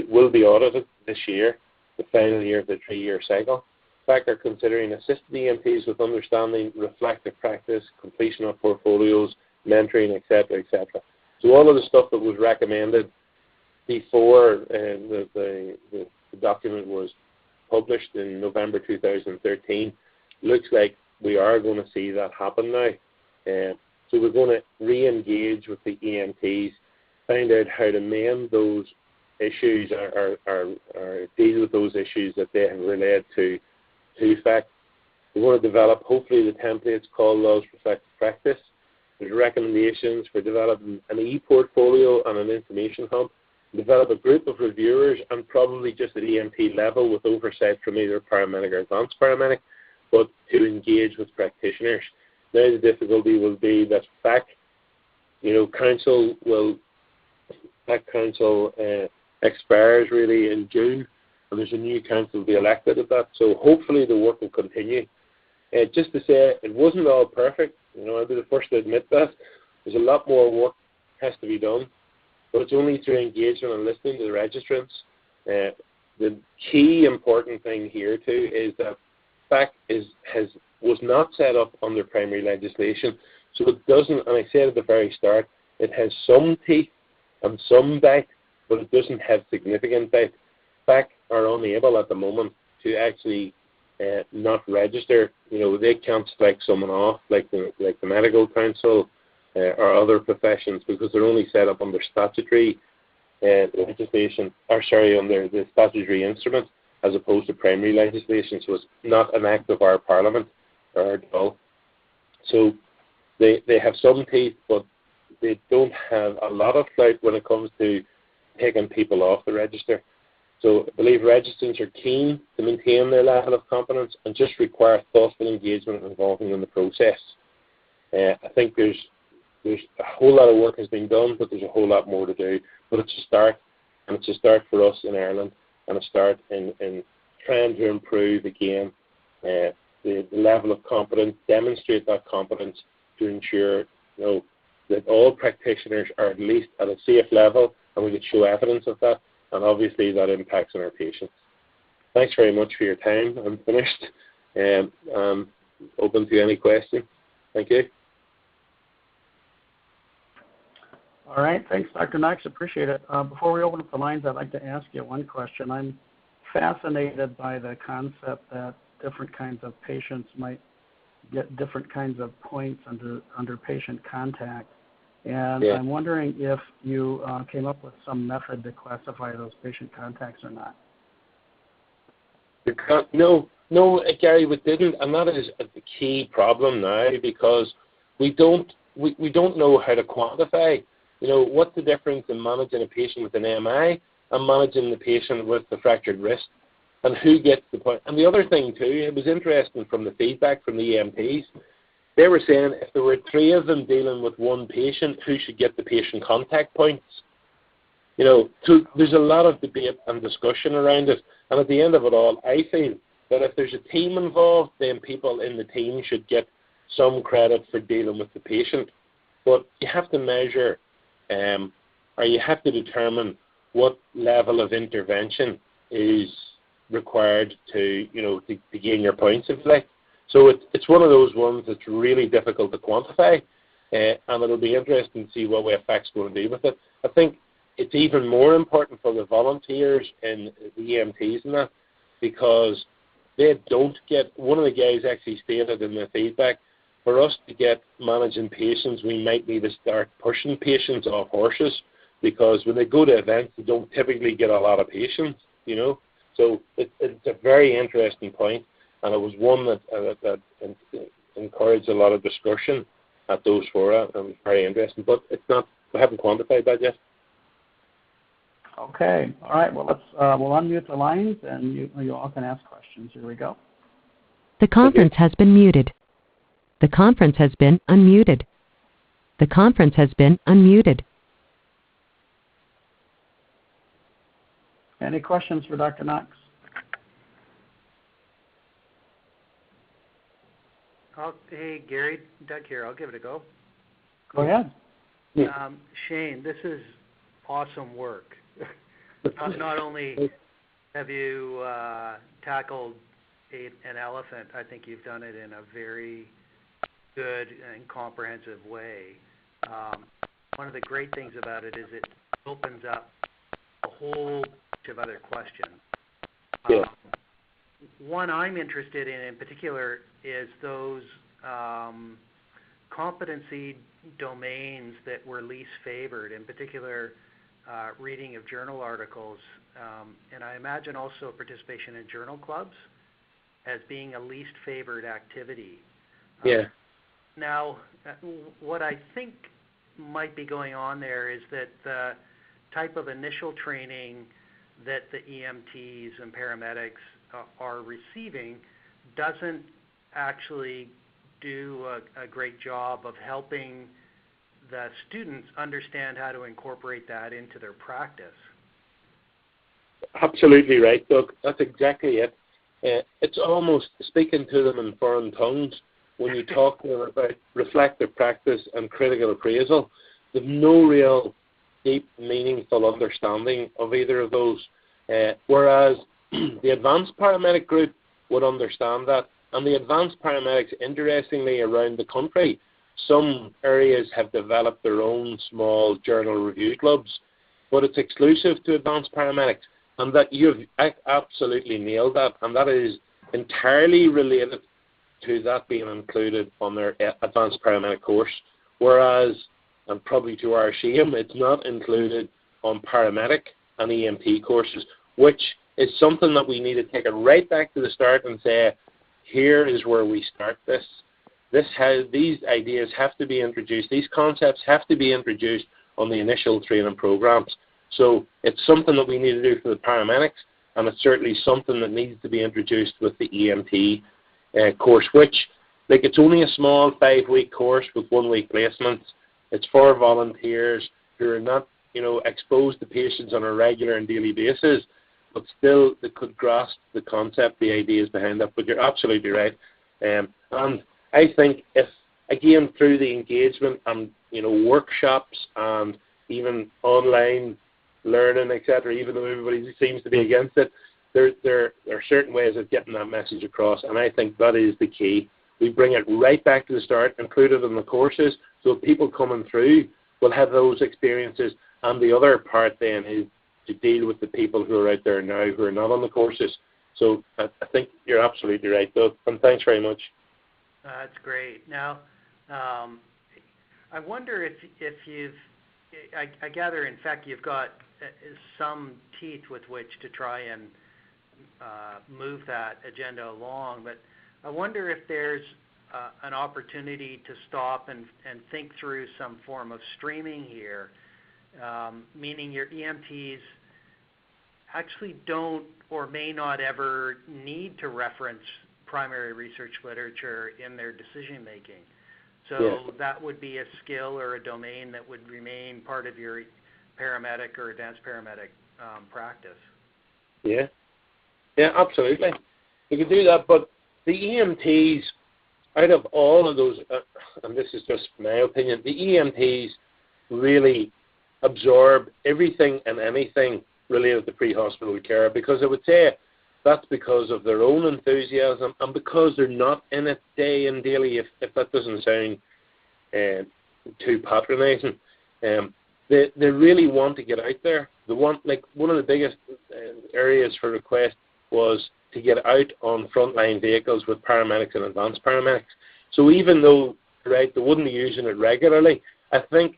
S2: will be audited this year, the final year of the 3-year cycle. FECC are considering assisting EMTs with understanding, reflective practice, completion of portfolios, mentoring, etc., etc. So all of the stuff that was recommended before the document was published in November 2013, looks like we are going to see that happen now. So we're going to re-engage with the EMTs, find out how to mend those issues or deal with those issues that they have related to FECC. We're going to develop, hopefully, the templates called Laws for Effective Practice. There's recommendations for developing an e-portfolio and an information hub. Develop a group of reviewers, and probably just at EMT level with oversight from either paramedic or advanced paramedic, but to engage with practitioners. Now the difficulty will be that FECC council expires really in June, and there's a new council to be elected at that. So hopefully the work will continue. Just to say, it wasn't all perfect. I'll be the first to admit that. There's a lot more work has to be done, but it's only through engagement and listening to the registrants. The key important thing here too is that FECC was not set up under primary legislation, so it doesn't, and I said at the very start, it has some teeth and some bite, but it doesn't have significant bite. FECC are unable at the moment to actually not register. They can't strike someone off like the medical council or other professions, because they're only set up under statutory legislation, under the statutory instrument, as opposed to primary legislation. So it's not an act of our Parliament or our Dáil. So they have some teeth, but they don't have a lot of clout when it comes to taking people off the register. So I believe registrants are keen to maintain their level of competence and just require thoughtful engagement and involvement in the process. I think there's a whole lot of work has been done, but there's a whole lot more to do. But it's a start, and it's a start for us in Ireland, and a start in trying to improve again the level of competence, demonstrate that competence to ensure that all practitioners are at least at a safe level, and we could show evidence of that, and obviously that impacts on our patients. Thanks very much for your time. I'm finished. I'm open to any question. Thank you.
S1: All right. Thanks, Dr. Knox. Appreciate it. Before we open up the lines, I'd like to ask you one question. I'm fascinated by the concept that different kinds of patients might get different kinds of points under patient contact. And I'm wondering if you came up with some method to classify those patient contacts or not.
S2: No, Gary, we didn't, and that is the key problem now, because we don't know how to quantify. What's the difference in managing a patient with an MI and managing the patient with the fractured wrist, and who gets the point? And the other thing too, it was interesting from the feedback from the EMTs. they were saying if there were 3 of them dealing with one patient, who should get the patient contact points? You know, so there's a lot of debate and discussion around it. And at the end of it all, I feel that if there's a team involved, then people in the team should get some credit for dealing with the patient. But you have to measure, or you have to determine what level of intervention is required to, you know, to gain your points, if you like. So it's one of those ones that's really difficult to quantify, and it'll be interesting to see what way FHECC's going to do with it. I think it's even more important for the volunteers and the EMTs and that, because they don't get, one of the guys actually stated in the feedback, for us to get managing patients, we might need to start pushing patients off horses, because when they go to events, they don't typically get a lot of patients, you know. So it's a very interesting point, and it was one that encouraged a lot of discussion at those fora, and it was very interesting. But it's not, we haven't quantified that yet.
S1: Okay. All right. Well, let's we'll unmute the lines, and you all can ask questions. Here we go.
S3: The conference has been muted. The conference has been unmuted. The conference has been unmuted.
S1: Any questions for Dr. Knox?
S4: Hey, Gary, Doug here. I'll give it a go.
S1: Go ahead.
S4: Shane, this is awesome work. Not only have you tackled an elephant, I think you've done it in a very good and comprehensive way. One of the great things about it is it opens up a whole bunch of other questions.
S2: Yeah.
S4: One I'm interested in particular is those competency domains that were least favored, in particular reading of journal articles, and I imagine also participation in journal clubs as being a least favored activity.
S2: Yeah.
S4: Now, what I think might be going on there is that the type of initial training that the EMTs and paramedics are receiving doesn't actually do a great job of helping the students understand how to incorporate that into their practice.
S2: Absolutely right, Doug. That's exactly it. It's almost speaking to them in foreign tongues when you talk to them about reflective practice and critical appraisal. There's no real deep, meaningful understanding of either of those, whereas the advanced paramedic group would understand that. And the advanced paramedics, interestingly, around the country, some areas have developed their own small journal review clubs, but it's exclusive to advanced paramedics. And that you've absolutely nailed that, and that is entirely related to that being included on their advanced paramedic course, whereas, and probably to our shame, it's not included on paramedic and EMT courses, which is something that we need to take it right back to the start and say, here is where we start this. These ideas have to be introduced, these concepts have to be introduced on the initial training programs. So it's something that we need to do for the paramedics, and it's certainly something that needs to be introduced with the EMT course, which, like, it's only a small 5-week course with 1-week placements. It's for volunteers who are not, exposed to patients on a regular and daily basis, but still they could grasp the concept, the ideas behind that. But you're absolutely right. And I think if, again, through the engagement and, workshops and even online learning, etc., even though everybody seems to be against it, there are certain ways of getting that message across, and I think that is the key. We bring it right back to the start, included in the courses, so people coming through will have those experiences, and the other part then is to deal with the people who are out there now who are not on the courses. So I think you're absolutely right, Doug, and thanks very much.
S4: That's great. Now, I wonder if you've, I gather, in fact, you've got some teeth with which to try and move that agenda along, but I wonder if there's an opportunity to stop and think through some form of streaming here, meaning your EMTs actually don't or may not ever need to reference primary research literature in their decision making. So that would be a skill or a domain that would remain part of your paramedic or advanced paramedic practice.
S2: Yeah, absolutely. You can do that, but the EMTs, out of all of those, and this is just my opinion, the EMTs really absorb everything and anything related to pre-hospital care, because I would say that's because of their own enthusiasm and because they're not in it day and daily, if that doesn't sound too patronising. They really want to get out there. They want, like, one of the biggest areas for request was to get out on frontline vehicles with paramedics and advanced paramedics. So even though, right, they wouldn't be using it regularly, I think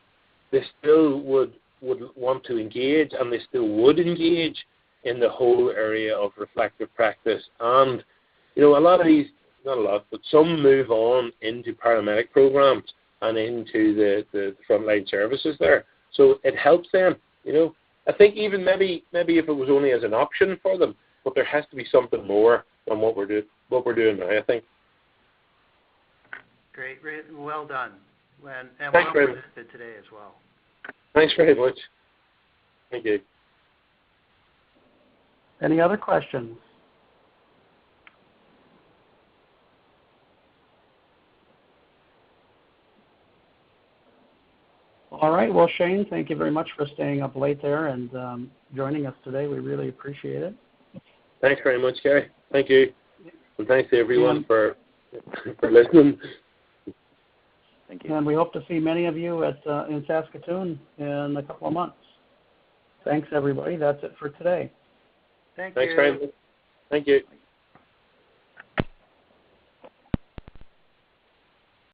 S2: they still would want to engage, and they still would engage in the whole area of reflective practice. And, you know, a lot of these, not a lot, but some move on into paramedic programs and into the frontline services there. So it helps them, you know. I think even maybe if it was only as an option for them, but there has to be something more than what we're doing now, I think.
S4: Great, well done, and
S2: Thanks
S4: well
S2: very much
S4: today as well.
S2: Thanks very much. Thank you.
S1: Any other questions? All right. Well, Shane, thank you very much for staying up late there and joining us today. We really appreciate it.
S2: Thanks very much, Gary. Thank you. And thanks to everyone for listening.
S4: Thank you.
S1: And we hope to see many of you in Saskatoon in a couple of months. Thanks, everybody. That's it for today.
S4: Thank
S2: Thanks
S4: you.
S2: very much. Thank you.